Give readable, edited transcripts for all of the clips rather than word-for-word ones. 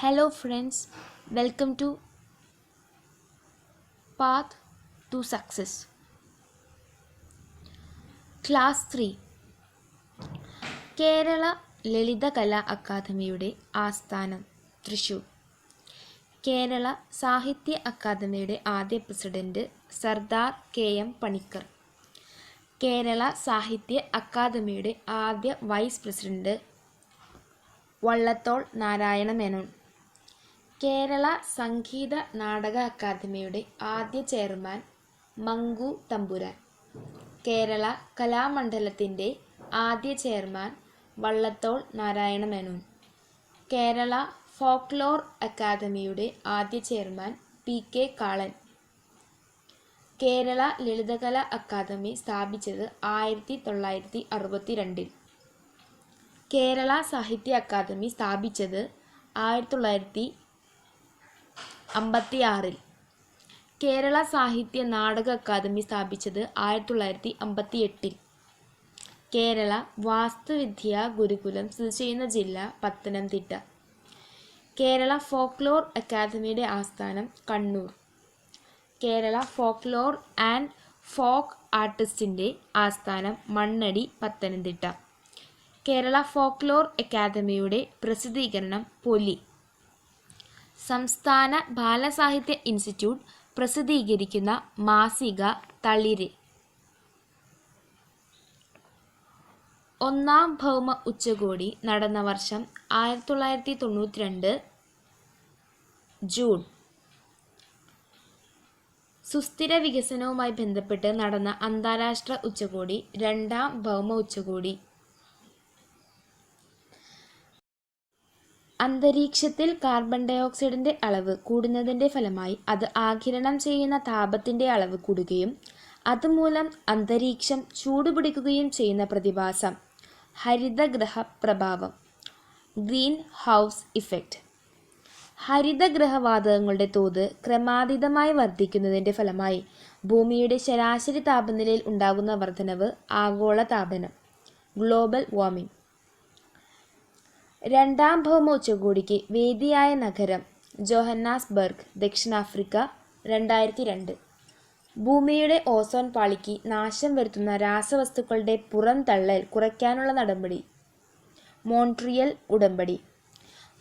Hello friends, welcome to Path to Success. Class 3 Kerala Lalithakala അക്കാദമിയുടെ ആസ്ഥാനം തൃശൂർ. കേരള സാഹിത്യ അക്കാദമിയുടെ ആദ്യ പ്രസിഡന്റ് സർദാർ കെ.എം. പണിക്കർ. കേരള സാഹിത്യ അക്കാദമിയുടെ ആദ്യ വൈസ് പ്രസിഡന്റ് വള്ളത്തോൾ നാരായണ മേനോൻ. കേരള സംഗീത നാടക അക്കാദമിയുടെ ആദ്യ ചെയർമാൻ മങ്കു തമ്പുരാൻ. കേരള കലാമണ്ഡലത്തിൻ്റെ ആദ്യ ചെയർമാൻ വള്ളത്തോൾ നാരായണ മേനോൻ. കേരള ഫോക്ലോർ അക്കാദമിയുടെ ആദ്യ ചെയർമാൻ പി.കെ. കാളൻ. കേരള ലളിതകലാ അക്കാദമി സ്ഥാപിച്ചത് 1962. കേരള സാഹിത്യ അക്കാദമി സ്ഥാപിച്ചത് 1956. കേരള സാഹിത്യ നാടക അക്കാദമി സ്ഥാപിച്ചത് 1958. കേരള വാസ്തുവിദ്യാ ഗുരുകുലം സ്ഥിതി ചെയ്യുന്ന ജില്ല പത്തനംതിട്ട. കേരള ഫോക്ലോർ അക്കാദമിയുടെ ആസ്ഥാനം Kannur. Kerala folklore and folk ആർട്ടിസ്റ്റിൻ്റെ ആസ്ഥാനം മണ്ണടി, പത്തനംതിട്ട. കേരള ഫോക്ലോർ അക്കാദമിയുടെ പ്രസിദ്ധീകരണം പൊലി. സംസ്ഥാന ബാലസാഹിത്യ ഇൻസ്റ്റിറ്റ്യൂട്ട് പ്രസിദ്ധീകരിക്കുന്ന മാസിക തളിര്. ഒന്നാം ഭൗമ ഉച്ചകോടി നടന്ന വർഷം 1992 ജൂൺ. സുസ്ഥിര വികസനവുമായി ബന്ധപ്പെട്ട് നടന്ന അന്താരാഷ്ട്ര ഉച്ചകോടി രണ്ടാം ഭൗമ ഉച്ചകോടി. അന്തരീക്ഷത്തിൽ കാർബൺ ഡയോക്സൈഡിൻ്റെ അളവ് കൂടുന്നതിൻ്റെ ഫലമായി അത് ആഗിരണം ചെയ്യുന്ന താപത്തിൻ്റെ അളവ് കൂടുകയും അതുമൂലം അന്തരീക്ഷം ചൂടുപിടിക്കുകയും ചെയ്യുന്ന പ്രതിഭാസം ഹരിതഗ്രഹ പ്രഭാവം, ഗ്രീൻ ഹൗസ് ഇഫക്റ്റ്. ഹരിതഗ്രഹവാതകങ്ങളുടെ തോത് ക്രമാതീതമായി വർദ്ധിക്കുന്നതിൻ്റെ ഫലമായി ഭൂമിയുടെ ശരാശരി താപനിലയിൽ ഉണ്ടാകുന്ന വർധനവ് ആഗോള താപനം, ഗ്ലോബൽ വാർമിംഗ്. രണ്ടാം ഭൗമ ഉച്ചകോടിക്ക് വേദിയായ നഗരം ജോഹന്നാസ്ബർഗ്, ദക്ഷിണാഫ്രിക്ക, 2002. ഭൂമിയുടെ ഓസോൺ പാളിക്ക് നാശം വരുത്തുന്ന രാസവസ്തുക്കളുടെ പുറംതള്ളൽ കുറയ്ക്കാനുള്ള നടപടി മോൺട്രിയൽ ഉടമ്പടി.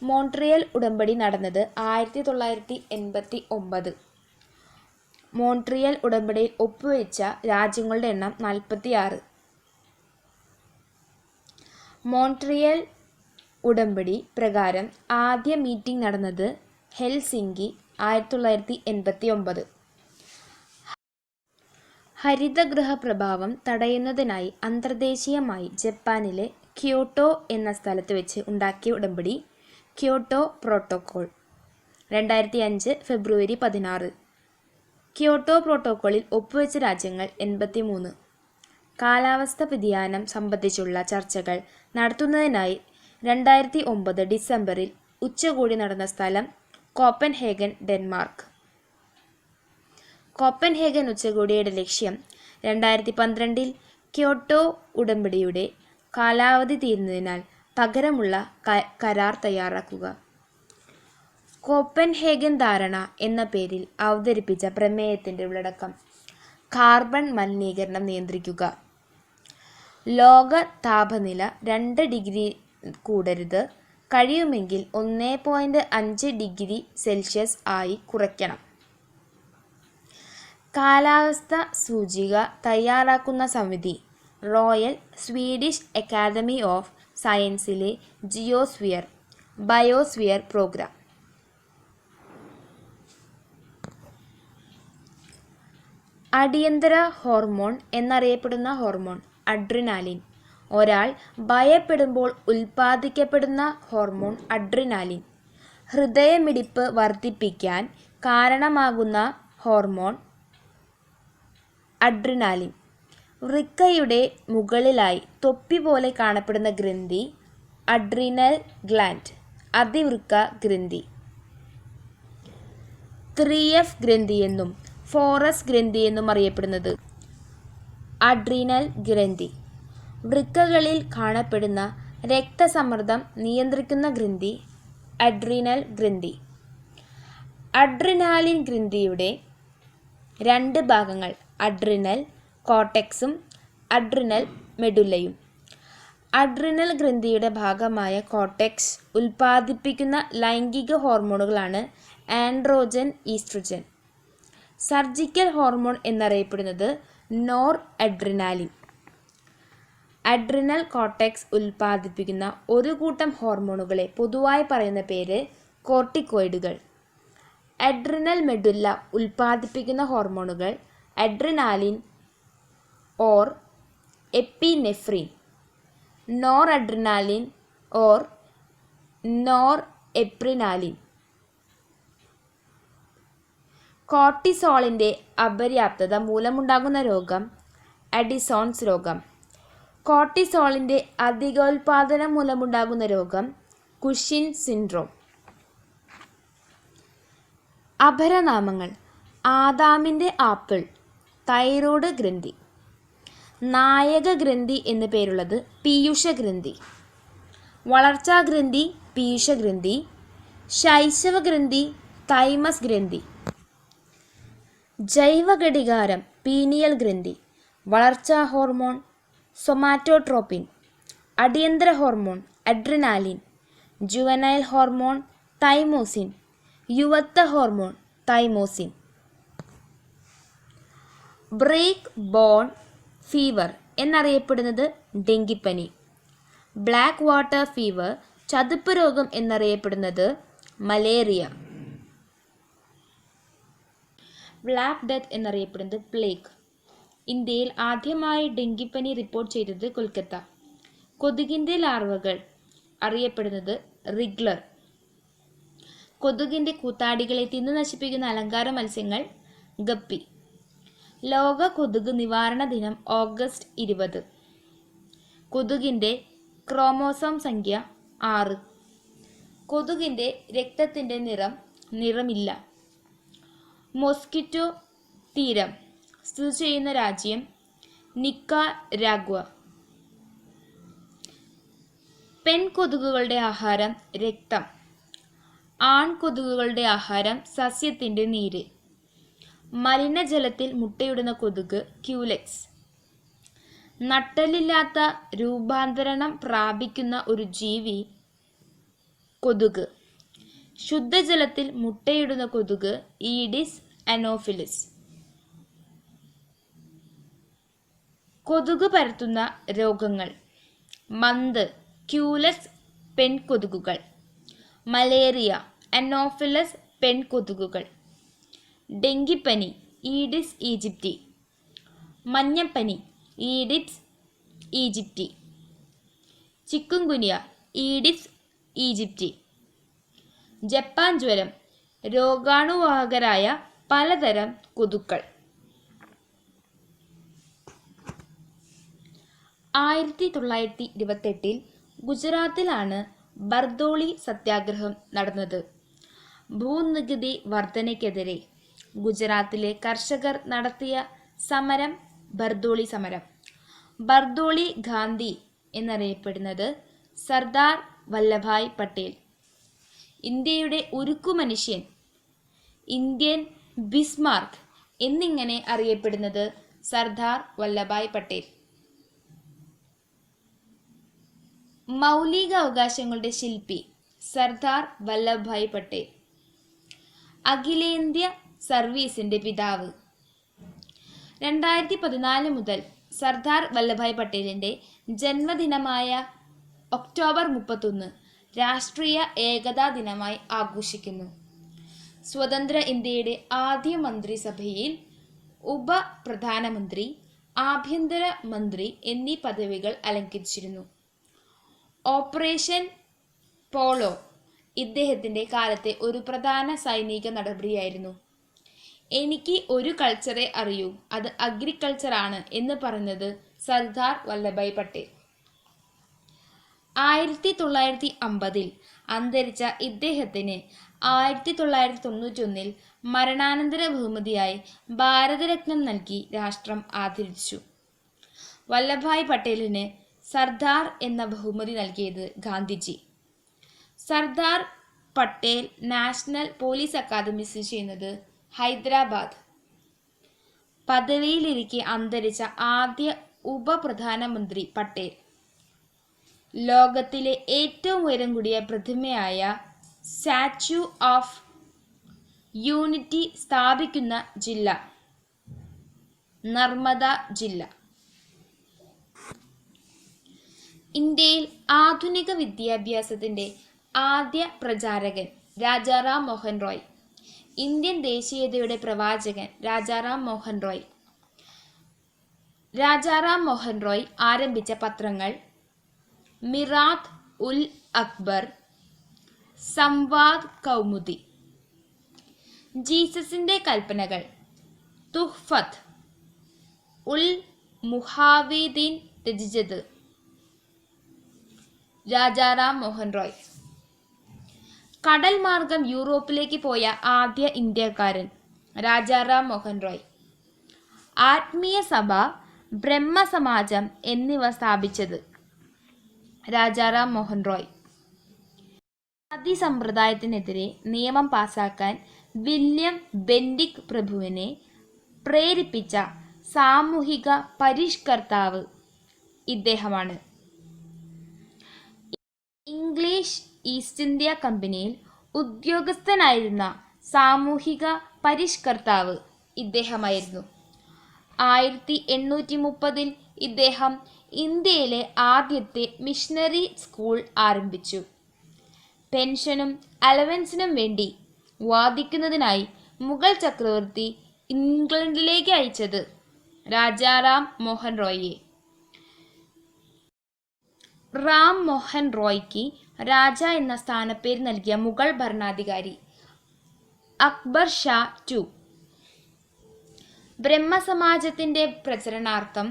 മോൺട്രിയൽ ഉടമ്പടി നടന്നത് 1989. മോൺട്രിയൽ ഉടമ്പടിയിൽ ഒപ്പുവെച്ച രാജ്യങ്ങളുടെ എണ്ണം 46. മോൺട്രിയൽ ഉടമ്പടി പ്രകാരം ആദ്യ മീറ്റിംഗ് നടന്നത് ഹെൽസിങ്കി, 1989. ഹരിതഗൃഹ പ്രഭാവം തടയുന്നതിനായി അന്തർദേശീയമായി ജപ്പാനിലെ ക്യോട്ടോ എന്ന സ്ഥലത്ത് വെച്ച് ഉണ്ടാക്കിയ ഉടമ്പടി ക്യോട്ടോ പ്രോട്ടോക്കോൾ, 2005 ഫെബ്രുവരി 16. ക്യോട്ടോ പ്രോട്ടോക്കോളിൽ ഒപ്പുവെച്ച രാജ്യങ്ങൾ 83. കാലാവസ്ഥ വ്യതിയാനം സംബന്ധിച്ചുള്ള ചർച്ചകൾ നടത്തുന്നതിനായി 2009 ഡിസംബറിൽ ഉച്ചകോടി നടന്ന സ്ഥലം കോപ്പൻഹേഗൻ, ഡെൻമാർക്ക്. കോപ്പൻഹേഗൻ ഉച്ചകോടിയുടെ ലക്ഷ്യം 2012 ക്യോട്ടോ ഉടമ്പടിയുടെ കാലാവധി തീരുന്നതിനാൽ പകരമുള്ള കരാർ തയ്യാറാക്കുക. കോപ്പൻഹേഗൻ ധാരണ എന്ന പേരിൽ അവതരിപ്പിച്ച പ്രമേയത്തിൻ്റെ ഉള്ളടക്കം കാർബൺ മലിനീകരണം നിയന്ത്രിക്കുക. ലോക താപനില 2 ഡിഗ്രി കൂടരുത്, കഴിയുമെങ്കിൽ 1.5 ഡിഗ്രി സെൽഷ്യസ് ആയി കുറയ്ക്കണം. കാലാവസ്ഥ സൂചിക തയ്യാറാക്കുന്ന സമിതി റോയൽ സ്വീഡിഷ് അക്കാദമി ഓഫ് സയൻസിലെ ജിയോസ്ഫിയർ ബയോസ്ഫിയർ പ്രോഗ്രാം. അടിയന്തര ഹോർമോൺ എന്നറിയപ്പെടുന്ന ഹോർമോൺ അഡ്രിനാലിൻ. ഒരാൾ ഭയപ്പെടുമ്പോൾ ഉൽപ്പാദിക്കപ്പെടുന്ന ഹോർമോൺ അഡ്രിനാലിൻ. ഹൃദയമിടിപ്പ് വർദ്ധിപ്പിക്കാൻ കാരണമാകുന്ന ഹോർമോൺ അഡ്രിനാലിൻ. വൃക്കയുടെ മുകളിലായി തൊപ്പി പോലെ കാണപ്പെടുന്ന ഗ്രന്ഥി അഡ്രീനൽ ഗ്ലാൻഡ്, അതിവൃക്ക ഗ്രന്ഥി. 3F ഗ്രന്ഥിയെന്നും 4S ഗ്രന്ഥിയെന്നും അറിയപ്പെടുന്നത് അഡ്രീനൽ ഗ്രന്ഥി. വൃക്കകളിൽ കാണപ്പെടുന്ന രക്തസമ്മർദ്ദം നിയന്ത്രിക്കുന്ന ഗ്രന്ഥി അഡ്രീനൽ ഗ്രന്ഥി. അഡ്രിനാലിൻ ഗ്രന്ഥിയുടെ രണ്ട് ഭാഗങ്ങൾ അഡ്രിനൽ കോർട്ടെക്സും അഡ്രിനൽ മെഡുല്ലയും. അഡ്രിനൽ ഗ്രന്ഥിയുടെ ഭാഗമായ കോർട്ടെക്സ് ഉൽപ്പാദിപ്പിക്കുന്ന ലൈംഗിക ഹോർമോണുകളാണ് ആൻഡ്രോജൻ, ഈസ്ട്രജൻ. സർജിക്കൽ ഹോർമോൺ എന്നറിയപ്പെടുന്നത് നോർ അഡ്രിനാലിൻ. അഡ്രിനൽ കോർട്ടെക്സ് ഉൽപ്പാദിപ്പിക്കുന്ന ഒരു കൂട്ടം ഹോർമോണുകളെ പൊതുവായി പറയുന്ന പേര് കോർട്ടിക്കോയിഡുകൾ. അഡ്രിനൽ മെഡുല്ല ഉൽപ്പാദിപ്പിക്കുന്ന ഹോർമോണുകൾ adrenaline or epinephrine, nor adrenaline or nor epinephrine. കോർട്ടിസോളിൻ്റെ അപര്യാപ്തത മൂലമുണ്ടാകുന്ന രോഗം അഡിസോൺസ് രോഗം. കോർട്ടിസോളിൻ്റെ അധികോൽപാദനം മൂലമുണ്ടാകുന്ന രോഗം കുഷിൻ സിൻഡ്രോം. അപരനാമങ്ങൾ: ആദാമിൻ്റെ ആപ്പിൾ, തൈറോയ്ഡ് ഗ്രന്ഥി. നായക ഗ്രന്ഥി എന്നു പേരുള്ളത് പീയൂഷഗ്രന്ഥി. വളർച്ചാഗ്രന്ഥി പീയൂഷഗ്രന്ഥി. ശൈശവഗ്രന്ഥി തൈമസ് ഗ്രന്ഥി. ജൈവഘടികാരം പീനിയൽ ഗ്രന്ഥി. വളർച്ചാ ഹോർമോൺ സൊമാറ്റോട്രോപിൻ. അടിയന്തര hormone adrenaline. Juvenile hormone thymosin. യുവത്വ hormone thymosin. Break bone fever എന്നറിയപ്പെടുന്നത് ഡെങ്കിപ്പനി. ബ്ലാക്ക് വാട്ടർ ഫീവർ, ചതുപ്പ് രോഗം എന്നറിയപ്പെടുന്നത് മലേറിയ. ബ്ലാക്ക് ഡെത്ത് എന്നറിയപ്പെടുന്നത് പ്ലേഗ്. ഇന്ത്യയിൽ ആദ്യമായി ഡെങ്കിപ്പനി റിപ്പോർട്ട് ചെയ്തത് കൊൽക്കത്ത. കൊതുകിൻ്റെ ലാർവകൾ അറിയപ്പെടുന്നത് റിഗ്ലർ. കൊതുകിൻ്റെ കൂത്താടികളെ തിന്നു നശിപ്പിക്കുന്ന അലങ്കാര മത്സ്യങ്ങൾ ഗപ്പി. ലോക കൊതുക് നിവാരണ ദിനം ഓഗസ്റ്റ് 20. കൊതുകിൻ്റെ ക്രോമോസോം സംഖ്യ 6. കൊതുകിൻ്റെ രക്തത്തിൻ്റെ നിറമില്ല. മോസ്കിറ്റോ തീരം സ്ഥിതി ചെയ്യുന്ന രാജ്യം നിക്കാരാഗ്വ. പെൺകൊതുകുകളുടെ ആഹാരം രക്തം. ആൺകൊതുകുകളുടെ ആഹാരം സസ്യത്തിൻ്റെ നീര്. മലിനജലത്തിൽ മുട്ടയിടുന്ന കൊതുക് ക്യൂലെക്സ്. നട്ടെല്ലില്ലാത്ത രൂപാന്തരണം പ്രാപിക്കുന്ന ഒരു ജീവി കൊതുക്. ശുദ്ധജലത്തിൽ മുട്ടയിടുന്ന കൊതുക് ഈഡിസ് അനോഫിലിസ്. കൊതുക് പരത്തുന്ന രോഗങ്ങൾ: മന്ത് ക്യൂലെക്സ് പെൺകൊതുകുകൾ. മലേറിയ അനോഫിലസ് പെൺകൊതുകുകൾ. ഡെങ്കിപ്പനി ഈഡിസ് ഈജിപ്തി. മഞ്ഞപ്പനി aedes aegypti. Chikungunya aedes aegypti. Japan ജ്വരം രോഗാണുവാഹകരായ പലതരം കൊതുക്കൾ. 1928 ഗുജറാത്തിലാണ് ബർദോളി സത്യാഗ്രഹം നടന്നത്. ഭൂനികുതി വർധനയ്ക്കെതിരെ ഗുജറാത്തിലെ കർഷകർ നടത്തിയ സമരം ബർദോളി സമരം. ബർദോളി ഗാന്ധി എന്നറിയപ്പെടുന്നത് സർദാർ വല്ലഭായ് പട്ടേൽ. ഇന്ത്യയുടെ ഉരുക്കുമനുഷ്യൻ, ഇന്ത്യൻ ബിസ്മാർക്ക് എന്നിങ്ങനെ അറിയപ്പെടുന്നത് സർദാർ വല്ലഭായ് പട്ടേൽ. മൗലിക അവകാശങ്ങളുടെ ശില്പി സർദാർ വല്ലഭായ് പട്ടേൽ. അഖിലേന്ത്യാ സർവീസിൻ്റെ പിതാവ്. 2014 മുതൽ സർദാർ വല്ലഭായ് പട്ടേലിൻ്റെ ജന്മദിനമായ ഒക്ടോബർ 31 രാഷ്ട്രീയ ഏകതാ ദിനമായി ആഘോഷിക്കുന്നു. സ്വതന്ത്ര ഇന്ത്യയുടെ ആദ്യ മന്ത്രിസഭയിൽ ഉപപ്രധാനമന്ത്രി, ആഭ്യന്തര മന്ത്രി എന്നീ പദവികൾ അലങ്കരിച്ചിരുന്നു. ഓപ്പറേഷൻ പോളോ ഇദ്ദേഹത്തിൻ്റെ കാലത്തെ ഒരു പ്രധാന സൈനിക നടപടിയായിരുന്നു. എനിക്ക് ഒരു കൾച്ചറെ അറിയൂ, അത് അഗ്രികൾച്ചറാണ് എന്ന് പറയുന്നത് സർദാർ വല്ലഭായ് പട്ടേൽ. 1950 അന്തരിച്ച ഇദ്ദേഹത്തിന് 1991 മരണാനന്തര ബഹുമതിയായി ഭാരതരത്നം നൽകി രാഷ്ട്രം ആദരിച്ചു. വല്ലഭായ് പട്ടേലിന് സർദാർ എന്ന ബഹുമതി നൽകിയത് Gandhiji. Sardar Patel national police academy സ്ഥിതി ചെയ്യുന്നത് ഹൈദരാബാദ്. പദവിയിലിരിക്കെ അന്തരിച്ച ആദ്യ ഉപപ്രധാനമന്ത്രി പട്ടേൽ. ലോകത്തിലെ ഏറ്റവും ഉയരം കൂടിയ പ്രതിമയായ സ്റ്റാച്യു ഓഫ് യൂണിറ്റി സ്ഥാപിക്കുന്ന ജില്ല നർമ്മദ ജില്ല. ഇന്ത്യയിൽ ആധുനിക വിദ്യാഭ്യാസത്തിൻ്റെ ആദ്യ പ്രചാരകൻ രാജാറാം മോഹൻ റോയ്. ഇന്ത്യൻ ദേശീയതയുടെ പ്രവാചകൻ രാജാറാം മോഹൻ റോയ്. രാജാറാം മോഹൻ റോയ് ആരംഭിച്ച പത്രങ്ങൾ മിറാത്ത് ഉൽ അക്ബർ, സംവാദ് കൗമുദി. ജീസസിൻ്റെ കൽപ്പനകൾ തുഹ്ഫത്ത് ഉൽ മുഹാവിദീൻ രചിച്ചത് രാജാറാം മോഹൻ റോയ്. കടൽ മാർഗം യൂറോപ്പിലേക്ക് പോയ ആദ്യ ഇന്ത്യക്കാരൻ രാജാറാം മോഹൻ റോയ്. ആത്മീയ സഭ, ബ്രഹ്മസമാജം എന്നിവ സ്ഥാപിച്ചത് രാജാറാം മോഹൻ റോയ്. ജാതി സമ്പ്രദായത്തിനെതിരെ നിയമം പാസാക്കാൻ വില്യം ബെന്റിക് പ്രഭുവിനെ പ്രേരിപ്പിച്ച സാമൂഹിക പരിഷ്കർത്താവ് ഇദ്ദേഹമാണ്. ഇംഗ്ലീഷ് ഈസ്റ്റ് ഇന്ത്യ കമ്പനിയിൽ ഉദ്യോഗസ്ഥനായിരുന്ന സാമൂഹിക പരിഷ്കർത്താവ് ഇദ്ദേഹമായിരുന്നു. 1830 ഇദ്ദേഹം ഇന്ത്യയിലെ ആദ്യത്തെ മിഷണറി സ്കൂൾ ആരംഭിച്ചു. പെൻഷനും അലവൻസിനും വേണ്ടി വാദിക്കുന്നതിനായി മുഗൾ ചക്രവർത്തി ഇംഗ്ലണ്ടിലേക്ക് അയച്ചത് രാജാറാം മോഹൻ റോയിയെ. റാം മോഹൻ റോയ്ക്ക് രാജ എന്ന സ്ഥാനപ്പേര് നൽകിയ മുഗൾ ഭരണാധികാരി അക്ബർ ഷാ II ബ്രഹ്മസമാജത്തിൻ്റെ പ്രചരണാർത്ഥം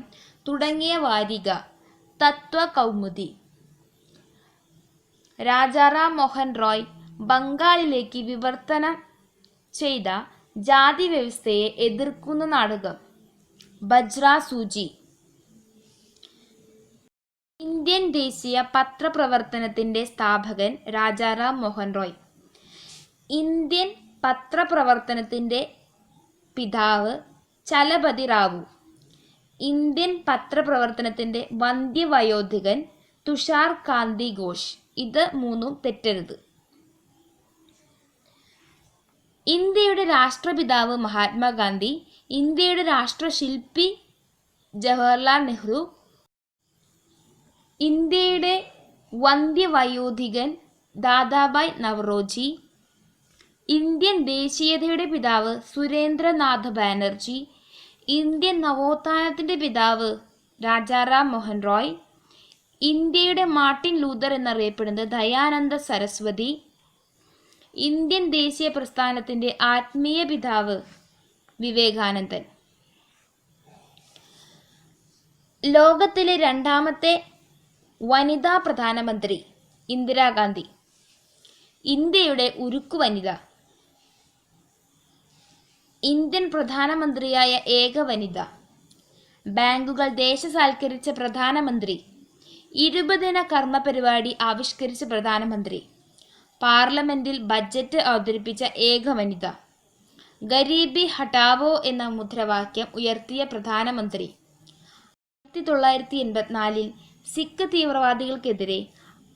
തുടങ്ങിയ വാരിക തത്വകൗമുദി. രാജാറാം മോഹൻ റോയ് ബംഗാളിലേക്ക് വിവർത്തനം ചെയ്ത ജാതി വ്യവസ്ഥയെ എതിർക്കുന്ന നാടകം ബജ്ര സൂചി. ഇന്ത്യൻ ദേശീയ പത്രപ്രവർത്തനത്തിൻ്റെ സ്ഥാപകൻ രാജാറാം മോഹൻ റോയ്. ഇന്ത്യൻ പത്രപ്രവർത്തനത്തിൻ്റെ പിതാവ് ചലപതി റാവു. ഇന്ത്യൻ പത്രപ്രവർത്തനത്തിൻ്റെ വന്ധ്യവയോധികൻ തുഷാർ കാന്തി ഘോഷ്. ഇത് മൂന്നും തെറ്റരുത്. ഇന്ത്യയുടെ രാഷ്ട്രപിതാവ് മഹാത്മാഗാന്ധി. ഇന്ത്യയുടെ രാഷ്ട്രശില്പി ജവഹർലാൽ നെഹ്റു. ഇന്ത്യയുടെ വന്ധ്യവയോധികൻ ദാദാഭായ് നവറോജി. ഇന്ത്യൻ ദേശീയതയുടെ പിതാവ് സുരേന്ദ്രനാഥ ബാനർജി. ഇന്ത്യൻ നവോത്ഥാനത്തിൻ്റെ പിതാവ് രാജാറാം മോഹൻ റോയ്. ഇന്ത്യയുടെ മാർട്ടിൻ ലൂതർ എന്നറിയപ്പെടുന്നത് ദയാനന്ദ സരസ്വതി. ഇന്ത്യൻ ദേശീയ പ്രസ്ഥാനത്തിൻ്റെ ആത്മീയ പിതാവ് വിവേകാനന്ദൻ. ലോകത്തിലെ രണ്ടാമത്തെ വനിതാ പ്രധാനമന്ത്രി ഇന്ദിരാഗാന്ധി. ഇന്ത്യയുടെ ഉരുക്കു വനിത. ഇന്ത്യൻ പ്രധാനമന്ത്രിയായ ഏക വനിത. ബാങ്കുകൾ ദേശസാൽക്കരിച്ച പ്രധാനമന്ത്രി. 20 ദിന കർമ്മ പരിപാടി ആവിഷ്കരിച്ച പ്രധാനമന്ത്രി. പാർലമെന്റിൽ ബജറ്റ് അവതരിപ്പിച്ച ഏക വനിത. ഗരീബി ഹട്ടാവോ എന്ന മുദ്രാവാക്യം ഉയർത്തിയ പ്രധാനമന്ത്രി. 1984 സിഖ് തീവ്രവാദികൾക്കെതിരെ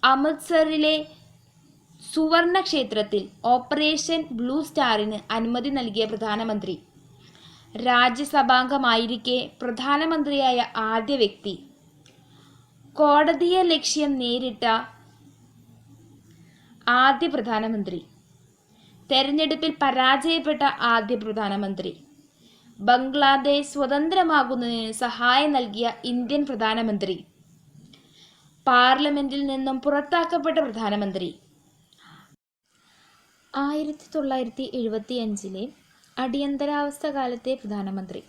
അമൃത്സറിലെ സുവർണ ക്ഷേത്രത്തിൽ ഓപ്പറേഷൻ ബ്ലൂ സ്റ്റാറിന് അനുമതി നൽകിയ പ്രധാനമന്ത്രി. രാജ്യസഭാംഗമായിരിക്കെ പ്രധാനമന്ത്രിയായ ആദ്യ വ്യക്തി. കോടതിയെ ലക്ഷ്യം നേരിട്ട ആദ്യ പ്രധാനമന്ത്രി. തെരഞ്ഞെടുപ്പിൽ പരാജയപ്പെട്ട ആദ്യ പ്രധാനമന്ത്രി. ബംഗ്ലാദേശ് സ്വതന്ത്രമാകുന്നതിന് സഹായം നൽകിയ ഇന്ത്യൻ പ്രധാനമന്ത്രി. പാർലമെന്റിൽ നിന്നും പുറത്താക്കപ്പെട്ട പ്രധാനമന്ത്രി. 1975 അടിയന്തരാവസ്ഥ കാലത്തെ പ്രധാനമന്ത്രി.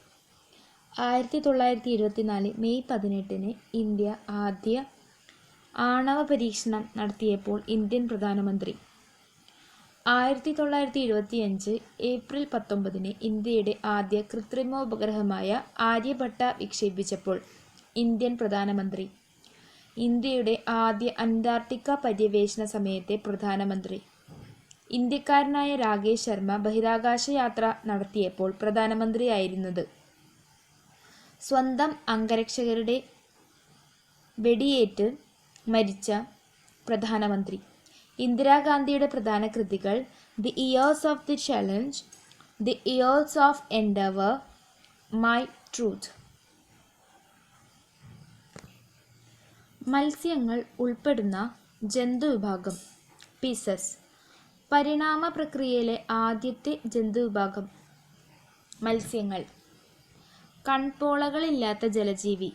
1924 മെയ് 18 ഇന്ത്യ ആദ്യ ആണവ പരീക്ഷണം നടത്തിയപ്പോൾ ഇന്ത്യൻ പ്രധാനമന്ത്രി. 1975 ഏപ്രിൽ 19 ഇന്ത്യയുടെ ആദ്യ കൃത്രിമോപഗ്രഹമായ ആര്യഭട്ട വിക്ഷേപിച്ചപ്പോൾ ഇന്ത്യൻ പ്രധാനമന്ത്രി. ഇന്ത്യയുടെ ആദ്യ അന്റാർട്ടിക്ക പര്യവേഷണ സമയത്തെ പ്രധാനമന്ത്രി. ഇന്ത്യക്കാരനായ രാകേഷ് ശർമ്മ ബഹിരാകാശ യാത്ര നടത്തിയപ്പോൾ പ്രധാനമന്ത്രിയായിരുന്നത്. സ്വന്തം അംഗരക്ഷകരുടെ വെടിയേറ്റ് മരിച്ച പ്രധാനമന്ത്രി. ഇന്ദിരാഗാന്ധിയുടെ പ്രധാന കൃതികൾ: the years of the challenge, the years of Endeavour, my truth. മത്സ്യങ്ങൾ ഉൾപ്പെടുന്ന ജന്തുവിഭാഗം. പീസസ്. പരിണാമ പ്രക്രിയയിലെ ആദ്യത്തെ ജന്തുവിഭാഗം. മത്സ്യങ്ങൾ. കൺപോളകളില്ലാത്ത ജലജീവി.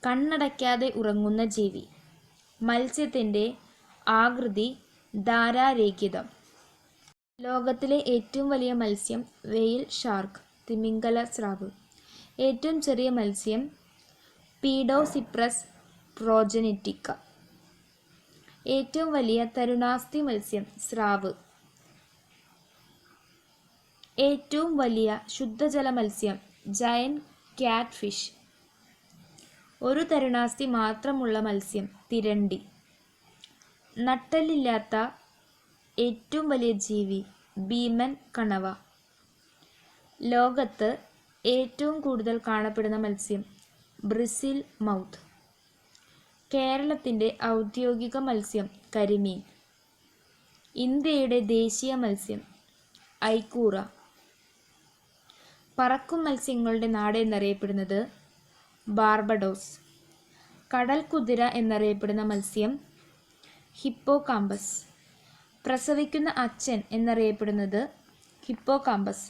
കണ്ണടയ്ക്കാതെ ഉറങ്ങുന്ന ജീവി. മത്സ്യത്തിൻ്റെ ആകൃതി ധാരാരേഖിതം. ലോകത്തിലെ ഏറ്റവും വലിയ മത്സ്യം വെയിൽ ഷാർക്ക്, തിമിംഗല സ്രാവ്. ഏറ്റവും ചെറിയ മത്സ്യം പീഡോസിപ്രസ് പ്രോജനിറ്റിക്ക. ഏറ്റവും വലിയ തരുണാസ്ഥി മത്സ്യം സ്രാവ്. ഏറ്റവും വലിയ ശുദ്ധജല മത്സ്യം ജയന്റ് ക്യാറ്റ് ഫിഷ്. ഒരു തരുണാസ്ഥി മാത്രമുള്ള മത്സ്യം തിരണ്ടി. നട്ടെല്ലില്ലാത്ത ഏറ്റവും വലിയ ജീവി ഭീമൻ കണവ. ലോകത്ത് ഏറ്റവും കൂടുതൽ കാണപ്പെടുന്ന മത്സ്യം ബ്രിസിൽ മൗത്ത്. കേരളത്തിൻ്റെ ഔദ്യോഗിക മത്സ്യം കരിമീൻ. ഇന്ത്യയുടെ ദേശീയ മത്സ്യം ഐക്കൂറ. പറക്കും മത്സ്യങ്ങളുടെ നാട് എന്നറിയപ്പെടുന്നത് ബാർബഡോസ്. കടൽ കുതിര എന്നറിയപ്പെടുന്ന മത്സ്യം ഹിപ്പോകാമ്പസ്. പ്രസവിക്കുന്ന അച്ഛൻ എന്നറിയപ്പെടുന്നത് ഹിപ്പോകാമ്പസ്.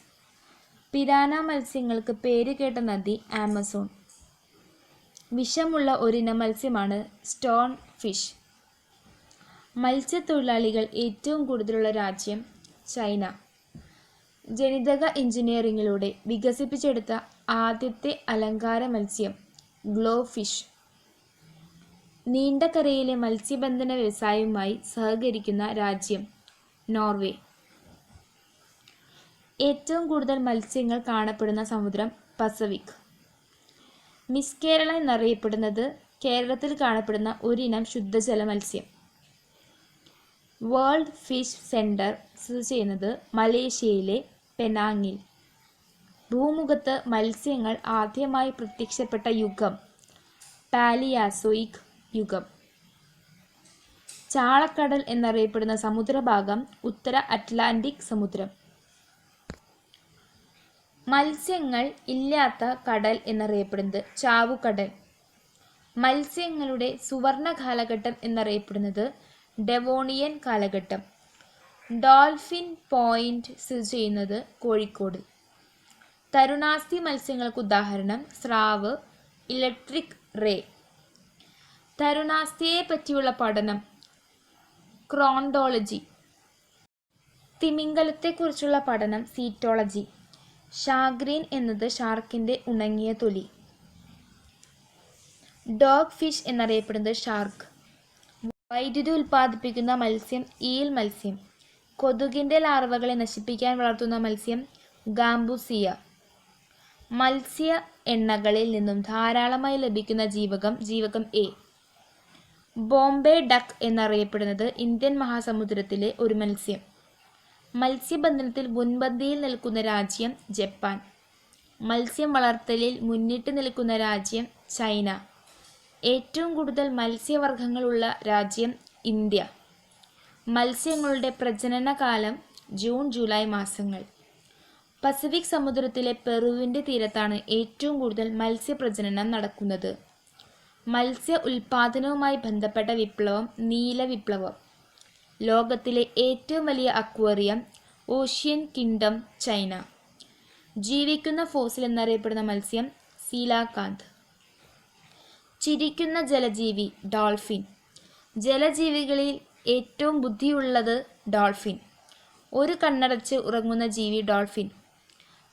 പിരാന മത്സ്യങ്ങൾക്ക് പേരുകേട്ട നദി ആമസോൺ. വിഷമുള്ള ഒരിനം മത്സ്യമാണ് സ്റ്റോൺ ഫിഷ്. മത്സ്യത്തൊഴിലാളികൾ ഏറ്റവും കൂടുതലുള്ള രാജ്യം ചൈന. ജനിതക എഞ്ചിനീയറിംഗിലൂടെ വികസിപ്പിച്ചെടുത്ത ആദ്യത്തെ അലങ്കാര മത്സ്യം ഗ്ലോ ഫിഷ്. നീണ്ടകരയിലെ മത്സ്യബന്ധന വ്യവസായവുമായി സഹകരിക്കുന്ന രാജ്യം നോർവേ. ഏറ്റവും കൂടുതൽ മത്സ്യങ്ങൾ കാണപ്പെടുന്ന സമുദ്രം പസഫിക്. മിസ് കേരള എന്നറിയപ്പെടുന്നത് കേരളത്തിൽ കാണപ്പെടുന്ന ഒരിനം ശുദ്ധജല മത്സ്യം. വേൾഡ് ഫിഷ് സെൻറ്റർ സ്ഥിതി ചെയ്യുന്നത് മലേഷ്യയിലെ പെനാങ്ങിൽ. ഭൂമുഖത്ത് മത്സ്യങ്ങൾ ആദ്യമായി പ്രത്യക്ഷപ്പെട്ട യുഗം പാലിയാസോയിക് യുഗം. ചാളക്കടൽ എന്നറിയപ്പെടുന്ന സമുദ്രഭാഗം ഉത്തര അറ്റ്ലാന്റിക് സമുദ്രം. മത്സ്യങ്ങൾ ഇല്ലാത്ത കടൽ എന്നറിയപ്പെടുന്നത് ചാവുകടൽ. മത്സ്യങ്ങളുടെ സുവർണ കാലഘട്ടം എന്നറിയപ്പെടുന്നത് ഡെവോണിയൻ കാലഘട്ടം. ഡോൾഫിൻ പോയിന്റ് സ്ഥിതി ചെയ്യുന്നത് കോഴിക്കോട്. തരുണാസ്ഥി മത്സ്യങ്ങൾക്ക് ഉദാഹരണം സ്രാവ്, ഇലക്ട്രിക് റേ. തരുണാസ്ഥിയെ പറ്റിയുള്ള പഠനം ക്രോണ്ടോളജി. തിമിംഗലത്തെക്കുറിച്ചുള്ള പഠനം സീറ്റോളജി. ഷാഗ്രീൻ എന്നത് ഷാർക്കിൻ്റെ ഉണങ്ങിയ തൊലി. ഡോഗ് ഫിഷ് എന്നറിയപ്പെടുന്നത് ഷാർക്ക്. വൈദ്യുതി ഉൽപ്പാദിപ്പിക്കുന്ന മത്സ്യം ഈൽ മത്സ്യം. കൊതുകിൻ്റെ ലാർവകളെ നശിപ്പിക്കാൻ വളർത്തുന്ന മത്സ്യം ഗാംബൂസിയ. മത്സ്യ എണ്ണകളിൽ നിന്നും ധാരാളമായി ലഭിക്കുന്ന ജീവകം എ. ബോംബെ ഡക്ക് എന്നറിയപ്പെടുന്നത് ഇന്ത്യൻ മഹാസമുദ്രത്തിലെ ഒരു മത്സ്യം. മത്സ്യബന്ധനത്തിൽ മുൻപന്തിയിൽ നിൽക്കുന്ന രാജ്യം ജപ്പാൻ. മത്സ്യം വളർത്തലിൽ മുന്നിട്ട് നിൽക്കുന്ന രാജ്യം ചൈന. ഏറ്റവും കൂടുതൽ മത്സ്യവർഗ്ഗങ്ങളുള്ള രാജ്യം ഇന്ത്യ. മത്സ്യങ്ങളുടെ പ്രജനനകാലം ജൂൺ ജൂലൈ മാസങ്ങൾ. പസഫിക് സമുദ്രത്തിലെ പെറുവിൻ്റെ തീരത്താണ് ഏറ്റവും കൂടുതൽ മത്സ്യപ്രജനനം നടക്കുന്നത്. മത്സ്യ ഉൽപാദനവുമായി ബന്ധപ്പെട്ട വിപ്ലവം നീല വിപ്ലവം. ലോകത്തിലെ ഏറ്റവും വലിയ അക്വേറിയം ഓഷ്യൻ കിങ്ഡം ചൈന. ജീവിക്കുന്ന ഫോസിൽ എന്നറിയപ്പെടുന്ന മത്സ്യം സീലാകാന്ത്. ചിരിക്കുന്ന ജലജീവി ഡോൾഫിൻ. ജലജീവികളിൽ ഏറ്റവും ബുദ്ധിയുള്ളത് ഡോൾഫിൻ. ഒരു കണ്ണടച്ച് ഉറങ്ങുന്ന ജീവി ഡോൾഫിൻ.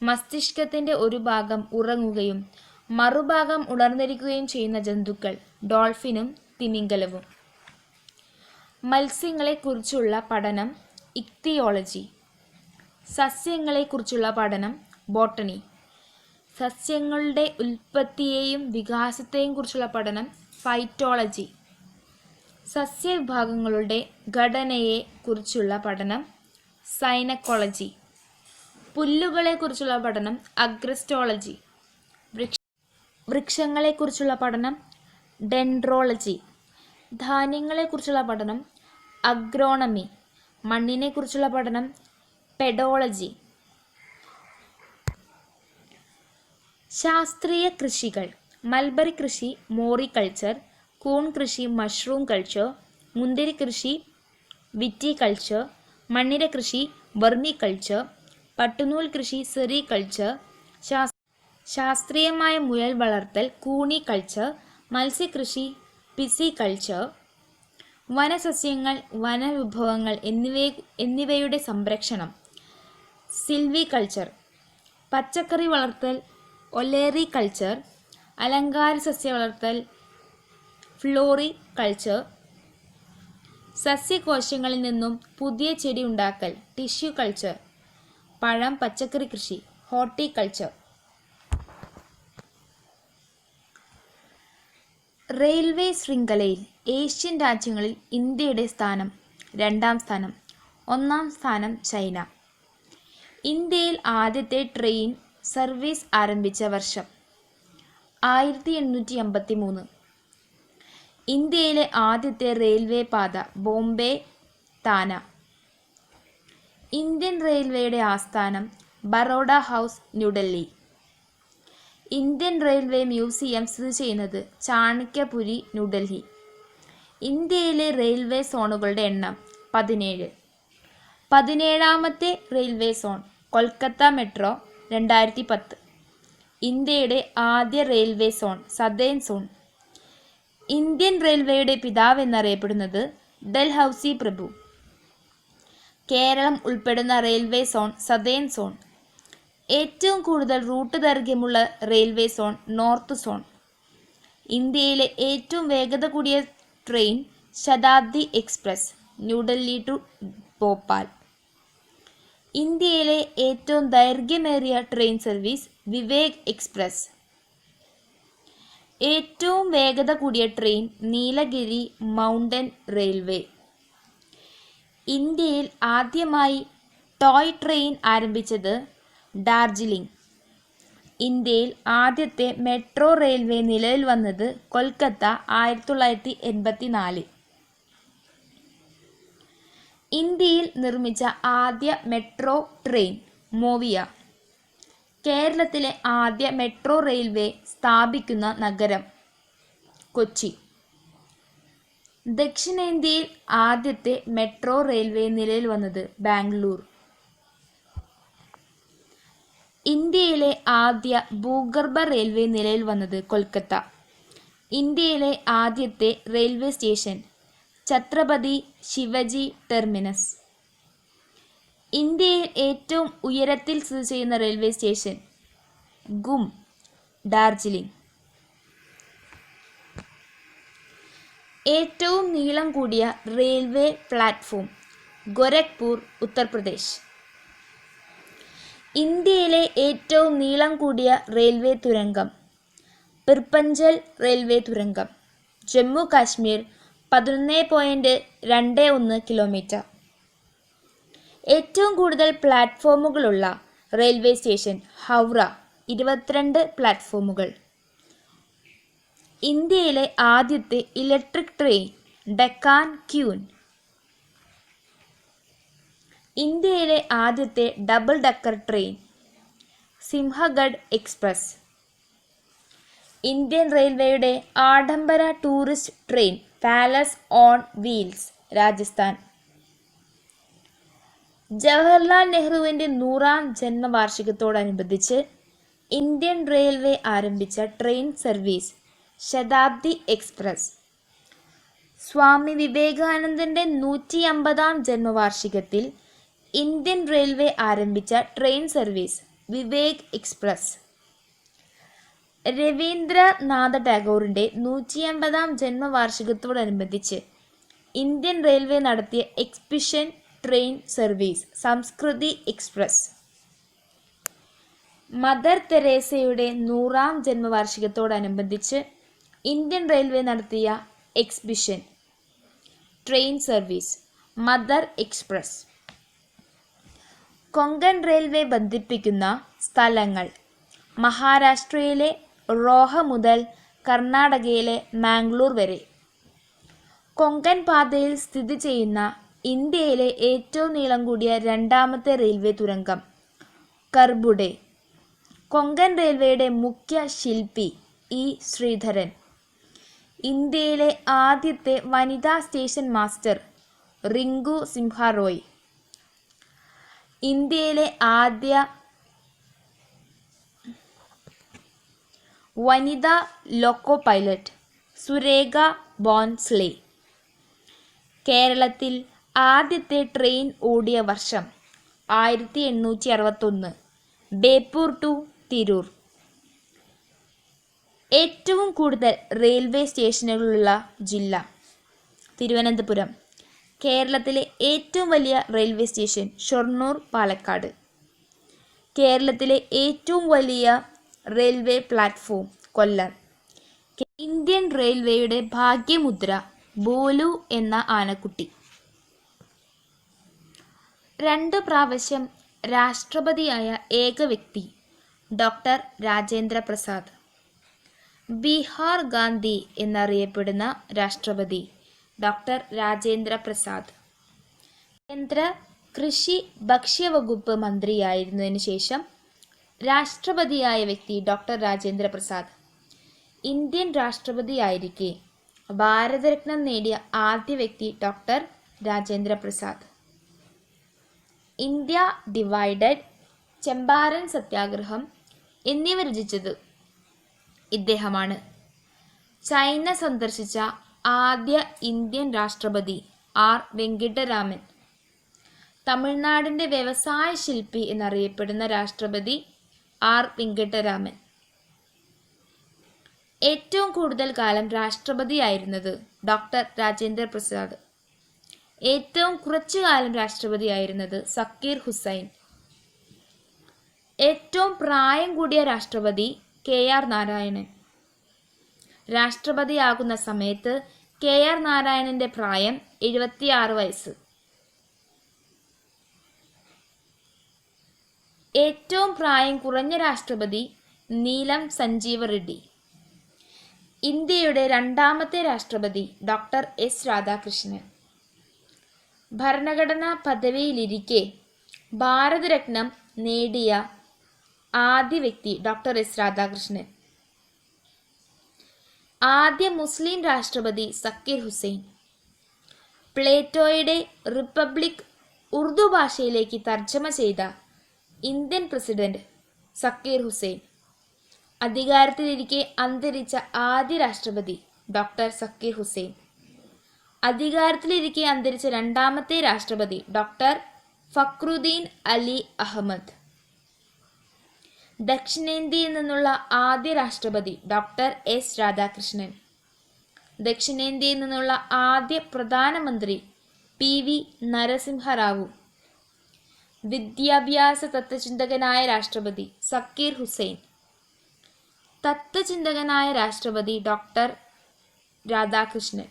മസ്തിഷ്കത്തിൻ്റെ ഒരു ഭാഗം ഉറങ്ങുകയും മറുഭാഗം ഉണർന്നിരിക്കുകയും ചെയ്യുന്ന ജന്തുക്കൾ ഡോൾഫിനും തിമിംഗലവും. മത്സ്യങ്ങളെക്കുറിച്ചുള്ള പഠനം ഇക്തിയോളജി. സസ്യങ്ങളെക്കുറിച്ചുള്ള പഠനം ബോട്ടണി. സസ്യങ്ങളുടെ ഉൽപ്പത്തിയെയും വികാസത്തെയും കുറിച്ചുള്ള പഠനം ഫൈറ്റോളജി. സസ്യവിഭാഗങ്ങളുടെ ഘടനയെ കുറിച്ചുള്ള പഠനം സൈനക്കോളജി. പുല്ലുകളെക്കുറിച്ചുള്ള പഠനം അഗ്രസ്റ്റോളജി. വൃക്ഷങ്ങളെക്കുറിച്ചുള്ള പഠനം ഡെൻഡ്രോളജി. ധാന്യങ്ങളെക്കുറിച്ചുള്ള പഠനം അഗ്രോണമി. മണ്ണിനെക്കുറിച്ചുള്ള പഠനം പെഡോളജി. ശാസ്ത്രീയ കൃഷികൾ മൽബറി കൃഷി മോറികൾച്ചർ, കൂൺ കൃഷി മഷ്റൂം കൾച്ചർ, മുന്തിരി കൃഷി വിറ്റികൾച്ചർ, മണ്ണിര കൃഷി വെർമികൾച്ചർ, പട്ടുനൂൽ കൃഷി സെറികൾച്ചർ, ശാസ്ത്രീയമായ മുയൽ വളർത്തൽ കൂണികൾച്ചർ, മത്സ്യകൃഷി പിസികൾച്ചർ, വനസസ്യങ്ങൾ വനവിഭവങ്ങൾ എന്നിവയുടെ സംരക്ഷണം സിൽവികൾച്ചർ, പച്ചക്കറി വളർത്തൽ ഒലേറികൾച്ചർ, അലങ്കാര സസ്യ വളർത്തൽ ഫ്ലോറികൾച്ചർ, സസ്യകോശങ്ങളിൽ നിന്നും പുതിയ ചെടി ഉണ്ടാക്കൽ ടിഷ്യൂ കൾച്ചർ, പഴം പച്ചക്കറി കൃഷി ഹോർട്ടികൾച്ചർ. റെയിൽവേ ശൃംഖലയിൽ ഏഷ്യൻ രാജ്യങ്ങളിൽ ഇന്ത്യയുടെ സ്ഥാനം 2ാം സ്ഥാനം, 1ാം സ്ഥാനം ചൈന. ഇന്ത്യയിൽ ആദ്യത്തെ ട്രെയിൻ സർവീസ് ആരംഭിച്ച വർഷം 1853. ഇന്ത്യയിലെ ആദ്യത്തെ റെയിൽവേ പാത ബോംബെ താന. ഇന്ത്യൻ റെയിൽവേയുടെ ആസ്ഥാനം Baroda house New Delhi. Indian railway museum സ്ഥിതി ചെയ്യുന്നത് ചാണക്യപുരി ന്യൂഡൽഹി. ഇന്ത്യയിലെ റെയിൽവേ സോണുകളുടെ എണ്ണം 17. 17ാമത്തെ റെയിൽവേ സോൺ കൊൽക്കത്ത മെട്രോ 2010. ഇന്ത്യയുടെ ആദ്യ railway zone southern zone. Indian റെയിൽവേയുടെ പിതാവ് എന്നറിയപ്പെടുന്നത് ഡൽഹൌസി പ്രഭു. കേരളം ഉൾപ്പെടുന്ന റെയിൽവേ സോൺ സതേൺ സോൺ. ഏറ്റവും കൂടുതൽ റൂട്ട് ദൈർഘ്യമുള്ള റെയിൽവേ സോൺ നോർത്ത് സോൺ. ഇന്ത്യയിലെ ഏറ്റവും വേഗത കൂടിയ train Shatabdi express New Delhi to Bhopal. ഇന്ത്യയിലെ ഏറ്റവും ദൈർഘ്യമേറിയ ട്രെയിൻ സർവീസ് വിവേക് എക്സ്പ്രസ്. ഏറ്റവും വേഗത കൂടിയ ട്രെയിൻ നീലഗിരി മൗണ്ടൻ റെയിൽവേ. ഇന്ത്യയിൽ ആദ്യമായി ടോയ് ട്രെയിൻ ആരംഭിച്ചത് ഡാർജിലിംഗ്. ഇന്ത്യയിൽ ആദ്യത്തെ മെട്രോ റെയിൽവേ നിലവിൽ വന്നത് കൊൽക്കത്ത 1984. ഇന്ത്യയിൽ നിർമ്മിച്ച ആദ്യ മെട്രോ ട്രെയിൻ മോവിയ. കേരളത്തിലെ ആദ്യ മെട്രോ റെയിൽവേ സ്ഥാപിക്കുന്ന നഗരം കൊച്ചി. ദക്ഷിണേന്ത്യയിൽ ആദ്യത്തെ മെട്രോ റെയിൽവേ നിലവിൽ വന്നത് ബാംഗ്ലൂർ. ഇന്ത്യയിലെ ആദ്യ ഭൂഗർഭ റെയിൽവേ നിലവിൽ വന്നത് കൊൽക്കത്ത. ഇന്ത്യയിലെ ആദ്യത്തെ railway station Chhatrapati Shivaji terminus. ഇന്ത്യയിൽ ഏറ്റവും ഉയരത്തിൽ സ്ഥിതി ചെയ്യുന്ന റെയിൽവേ സ്റ്റേഷൻ ഗും ഡാർജിലിംഗ്. ഏറ്റവും നീളം കൂടിയ റെയിൽവേ പ്ലാറ്റ്ഫോം ഗോരഖ്പൂർ ഉത്തർപ്രദേശ്. ഇന്ത്യയിലെ ഏറ്റവും നീളം കൂടിയ റെയിൽവേ തുരങ്കം പിർപ്പഞ്ചൽ റെയിൽവേ തുരങ്കം ജമ്മു കാശ്മീർ 11.21 കിലോമീറ്റർ. ഏറ്റവും കൂടുതൽ പ്ലാറ്റ്ഫോമുകളുള്ള റെയിൽവേ സ്റ്റേഷൻ ഹൗറ 22 പ്ലാറ്റ്ഫോമുകൾ. ഇന്ത്യയിലെ ആദ്യത്തെ ഇലക്ട്രിക് ട്രെയിൻ ഡെക്കാൻ ക്യൂൻ. ഇന്ത്യയിലെ ആദ്യത്തെ double decker train Sinhagad express. Indian റെയിൽവേയുടെ ആഡംബര tourist train palace on wheels Rajasthan. Jawaharlal നെഹ്റുവിൻ്റെ 100ാം ജന്മവാർഷികത്തോടനുബന്ധിച്ച് ഇന്ത്യൻ റെയിൽവേ ആരംഭിച്ച train service Shatabdi express. Swami വിവേകാനന്ദൻ്റെ 150ാം ജന്മവാർഷികത്തിൽ ഇന്ത്യൻ റെയിൽവേ ആരംഭിച്ച train service Vivek express. Rabindranath ടാഗോറിൻ്റെ 150ാം ജന്മവാർഷികത്തോടനുബന്ധിച്ച് ഇന്ത്യൻ റെയിൽവേ നടത്തിയ expression train service Sanskriti express. Mother തെരേസയുടെ 100ാം ജന്മവാർഷികത്തോടനുബന്ധിച്ച് ഇന്ത്യൻ റെയിൽവേ നടത്തിയ exhibition train service mother express. Konkan railway ബന്ധിപ്പിക്കുന്ന സ്ഥലങ്ങൾ മഹാരാഷ്ട്രയിലെ റോഹ മുതൽ കർണാടകയിലെ മാംഗ്ലൂർ വരെ. കൊങ്കൺ പാതയിൽ സ്ഥിതി ചെയ്യുന്ന ഇന്ത്യയിലെ ഏറ്റവും നീളം കൂടിയ രണ്ടാമത്തെ റെയിൽവേ തുരങ്കം കർബുഡെ. കൊങ്കൺ റെയിൽവേയുടെ മുഖ്യ ശില്പി ഇ ശ്രീധരൻ. ഇന്ത്യയിലെ ആദ്യത്തെ വനിതാ സ്റ്റേഷൻ മാസ്റ്റർ റിങ്കു സിംഹ റോയ്. ഇന്ത്യയിലെ ആദ്യ വനിതാ ലോക്കോ പൈലറ്റ് സുരേഖ ബോൺസ്ലെ. കേരളത്തിൽ ആദ്യത്തെ ട്രെയിൻ ഓടിയ വർഷം 1861. ബേപ്പൂർ ടു തിരൂർ. ഏറ്റവും കൂടുതൽ റെയിൽവേ സ്റ്റേഷനുകളുള്ള ജില്ല തിരുവനന്തപുരം. കേരളത്തിലെ ഏറ്റവും വലിയ റെയിൽവേ സ്റ്റേഷൻ ഷൊർണൂർ പാലക്കാട്. കേരളത്തിലെ ഏറ്റവും വലിയ റെയിൽവേ പ്ലാറ്റ്ഫോം കൊല്ലം. ഇന്ത്യൻ റെയിൽവേയുടെ ഭാഗ്യമുദ്ര ബോലു എന്ന ആനക്കുട്ടി. 2 പ്രാവശ്യം രാഷ്ട്രപതിയായ ഏക വ്യക്തി ഡോക്ടർ രാജേന്ദ്ര പ്രസാദ്. ബീഹാർ ഗാന്ധി എന്നറിയപ്പെടുന്ന രാഷ്ട്രപതി ഡോക്ടർ രാജേന്ദ്ര പ്രസാദ്. കേന്ദ്ര കൃഷി ഭക്ഷ്യവകുപ്പ് മന്ത്രിയായിരുന്നതിന് ശേഷം രാഷ്ട്രപതിയായ വ്യക്തി ഡോക്ടർ രാജേന്ദ്ര പ്രസാദ്. ഇന്ത്യൻ രാഷ്ട്രപതിയായിരിക്കെ ഭാരതരത്നം നേടിയ ആദ്യ വ്യക്തി doctor Rajendra Prasad. India divided, Champaran സത്യാഗ്രഹം എന്നിവ രചിച്ചത് ഇദ്ദേഹമാണ്. ചൈന സന്ദർശിച്ച ആദ്യ ഇന്ത്യൻ രാഷ്ട്രപതി ആർ വെങ്കിട്ടരാമൻ. തമിഴ്നാടിൻ്റെ വ്യവസായ ശില്പി എന്നറിയപ്പെടുന്ന രാഷ്ട്രപതി ആർ വെങ്കിട്ടരാമൻ. ഏറ്റവും കൂടുതൽ കാലം രാഷ്ട്രപതിയായിരുന്നത് ഡോക്ടർ രാജേന്ദ്ര പ്രസാദ്. ഏറ്റവും കുറച്ചു കാലം രാഷ്ട്രപതിയായിരുന്നത് സക്കീർ ഹുസൈൻ. ഏറ്റവും പ്രായം കൂടിയ രാഷ്ട്രപതി KR നാരായണൻ. രാഷ്ട്രപതിയാകുന്ന സമയത്ത് KR നാരായണൻ്റെ പ്രായം 76 വയസ്സ്. ഏറ്റവും പ്രായം കുറഞ്ഞ രാഷ്ട്രപതി നീലം സഞ്ജീവ റെഡ്ഡി. ഇന്ത്യയുടെ രണ്ടാമത്തെ രാഷ്ട്രപതി ഡോക്ടർ S രാധാകൃഷ്ണൻ. ഭരണഘടനാ പദവിയിലിരിക്കെ ഭാരതരത്നം നേടിയ ആദ്യ വ്യക്തി ഡോക്ടർ S രാധാകൃഷ്ണൻ. ആദ്യ മുസ്ലിം രാഷ്ട്രപതി സക്കീർ ഹുസൈൻ. പ്ലേറ്റോയുടെ റിപ്പബ്ലിക് ഉറുദു ഭാഷയിലേക്ക് തർജ്ജമ ചെയ്ത ഇന്ത്യൻ പ്രസിഡന്റ് സക്കീർ ഹുസൈൻ. അധികാരത്തിലിരിക്കെ അന്തരിച്ച ആദ്യ രാഷ്ട്രപതി ഡോക്ടർ സക്കീർ ഹുസൈൻ. അധികാരത്തിലിരിക്കെ അന്തരിച്ച രണ്ടാമത്തെ രാഷ്ട്രപതി ഡോക്ടർ ഫക്രുദ്ദീൻ അലി അഹമ്മദ്. ദക്ഷിണേന്ത്യയിൽ നിന്നുള്ള ആദ്യ രാഷ്ട്രപതി ഡോക്ടർ S രാധാകൃഷ്ണൻ. ദക്ഷിണേന്ത്യയിൽ നിന്നുള്ള ആദ്യ പ്രധാനമന്ത്രി PV നരസിംഹറാവു. വിദ്യാഭ്യാസ തത്വചിന്തകനായ രാഷ്ട്രപതി സക്കീർ ഹുസൈൻ. തത്വചിന്തകനായ രാഷ്ട്രപതി ഡോക്ടർ രാധാകൃഷ്ണൻ.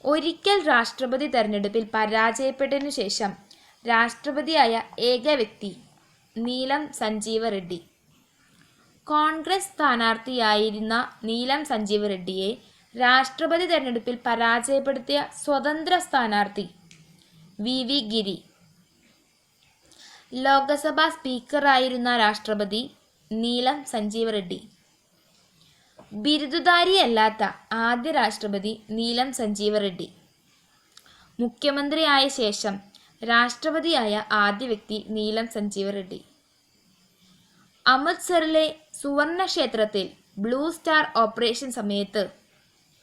ഒരിക്കൽ രാഷ്ട്രപതി തെരഞ്ഞെടുപ്പിൽ പരാജയപ്പെട്ടതിനു ശേഷം രാഷ്ട്രപതിയായ ഏക വ്യക്തി നീലം സഞ്ജീവ റെഡ്ഡി. കോൺഗ്രസ് സ്ഥാനാർത്ഥിയായിരുന്ന നീലം സഞ്ജീവ റെഡ്ഡിയെ രാഷ്ട്രപതി തെരഞ്ഞെടുപ്പിൽ പരാജയപ്പെടുത്തിയ സ്വതന്ത്ര സ്ഥാനാർത്ഥി VV ഗിരി. ലോക്സഭാ സ്പീക്കറായിരുന്ന രാഷ്ട്രപതി നീലം സഞ്ജീവ റെഡ്ഡി. ബിരുദധാരിയല്ലാത്ത ആദ്യ രാഷ്ട്രപതി നീലം സഞ്ജീവ റെഡ്ഡി. മുഖ്യമന്ത്രിയായ ശേഷം രാഷ്ട്രപതിയായ ആദ്യ വ്യക്തി നീലം സഞ്ജീവ റെഡ്ഡി. അമൃത്സറിലെ സുവർണ ക്ഷേത്രത്തിൽ ബ്ലൂ സ്റ്റാർ ഓപ്പറേഷൻ സമയത്ത്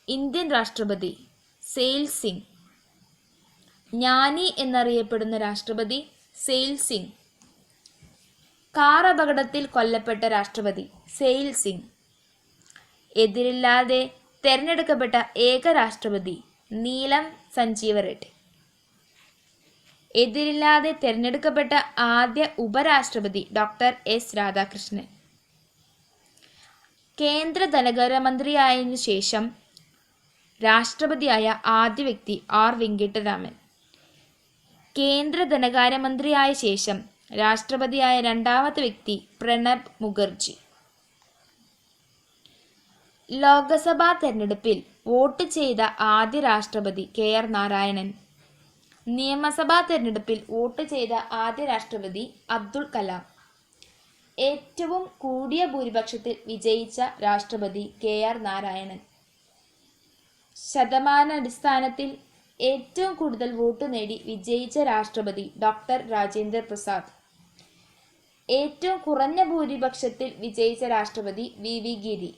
ഇന്ത്യൻ രാഷ്ട്രപതി സെയിൽ സിംഗ്. ജ്ഞാനി എന്നറിയപ്പെടുന്ന രാഷ്ട്രപതി സെയിൽ സിംഗ്. കാർ അപകടത്തിൽ കൊല്ലപ്പെട്ട രാഷ്ട്രപതി സെയിൽ സിംഗ്. എതിരില്ലാതെ തെരഞ്ഞെടുക്കപ്പെട്ട ഏക രാഷ്ട്രപതി നീലം സഞ്ജീവ റെഡ്ഡി. എതിരില്ലാതെ തെരഞ്ഞെടുക്കപ്പെട്ട ആദ്യ ഉപരാഷ്ട്രപതി ഡോക്ടർ S രാധാകൃഷ്ണൻ. കേന്ദ്ര ധനകാര്യമന്ത്രിയായതിനു ശേഷം രാഷ്ട്രപതിയായ ആദ്യ വ്യക്തി ആർ വെങ്കിട്ടരാമൻ. കേന്ദ്ര ധനകാര്യമന്ത്രിയായ ശേഷം രാഷ്ട്രപതിയായ രണ്ടാമത്തെ വ്യക്തി പ്രണബ് മുഖർജി. ലോക്സഭാ തെരഞ്ഞെടുപ്പിൽ വോട്ട് ചെയ്ത ആദ്യ രാഷ്ട്രപതി KR നാരായണൻ. നിയമസഭാ തെരഞ്ഞെടുപ്പിൽ വോട്ട് ചെയ്ത ആദ്യ രാഷ്ട്രപതി അബ്ദുൾ കലാം. ഏറ്റവും കൂടിയ ഭൂരിപക്ഷത്തിൽ വിജയിച്ച രാഷ്ട്രപതി KR നാരായണൻ. ശതമാനാടിസ്ഥാനത്തിൽ ഏറ്റവും കൂടുതൽ വോട്ട് നേടി വിജയിച്ച രാഷ്ട്രപതി ഡോക്ടർ രാജേന്ദ്ര പ്രസാദ്. ഏറ്റവും കുറഞ്ഞ ഭൂരിപക്ഷത്തിൽ വിജയിച്ച രാഷ്ട്രപതി VV ഗിരി.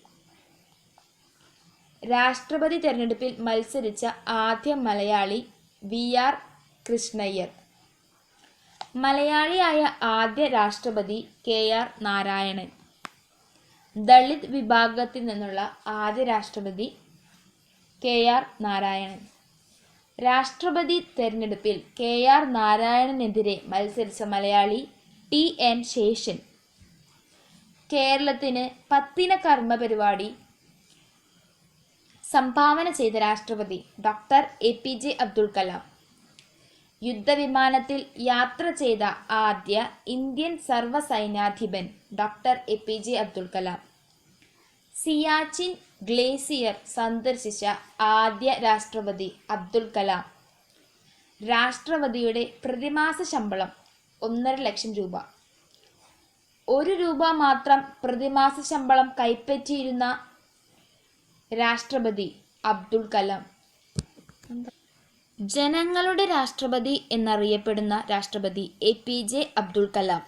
രാഷ്ട്രപതി തെരഞ്ഞെടുപ്പിൽ മത്സരിച്ച ആദ്യ മലയാളി VR കൃഷ്ണയ്യർ. മലയാളിയായ ആദ്യ രാഷ്ട്രപതി KR നാരായണൻ. ദളിത് വിഭാഗത്തിൽ നിന്നുള്ള ആദ്യ രാഷ്ട്രപതി KR നാരായണൻ. രാഷ്ട്രപതി തെരഞ്ഞെടുപ്പിൽ KR നാരായണനെതിരെ മത്സരിച്ച മലയാളി TN ശേഷൻ. കേരളത്തിന് 10 കർമ്മ പരിപാടി സംഭാവന ചെയ്ത രാഷ്ട്രപതി ഡോക്ടർ APJ അബ്ദുൾ കലാം. യുദ്ധവിമാനത്തിൽ യാത്ര ചെയ്ത ആദ്യ ഇന്ത്യൻ സർവ്വസൈന്യാധിപൻ doctor APJ Abdul Kalam. Siachen glacier സന്ദർശിച്ച ആദ്യ രാഷ്ട്രപതി അബ്ദുൾ കലാം. രാഷ്ട്രപതിയുടെ പ്രതിമാസ ശമ്പളം 1.5 ലക്ഷം രൂപ. ₹1 മാത്രം പ്രതിമാസ ശമ്പളം കൈപ്പറ്റിയിരുന്ന രാഷ്ട്രപതി അബ്ദുൾ കലാം. ജനങ്ങളുടെ രാഷ്ട്രപതി എന്നറിയപ്പെടുന്ന രാഷ്ട്രപതി APJ അബ്ദുൾ കലാം.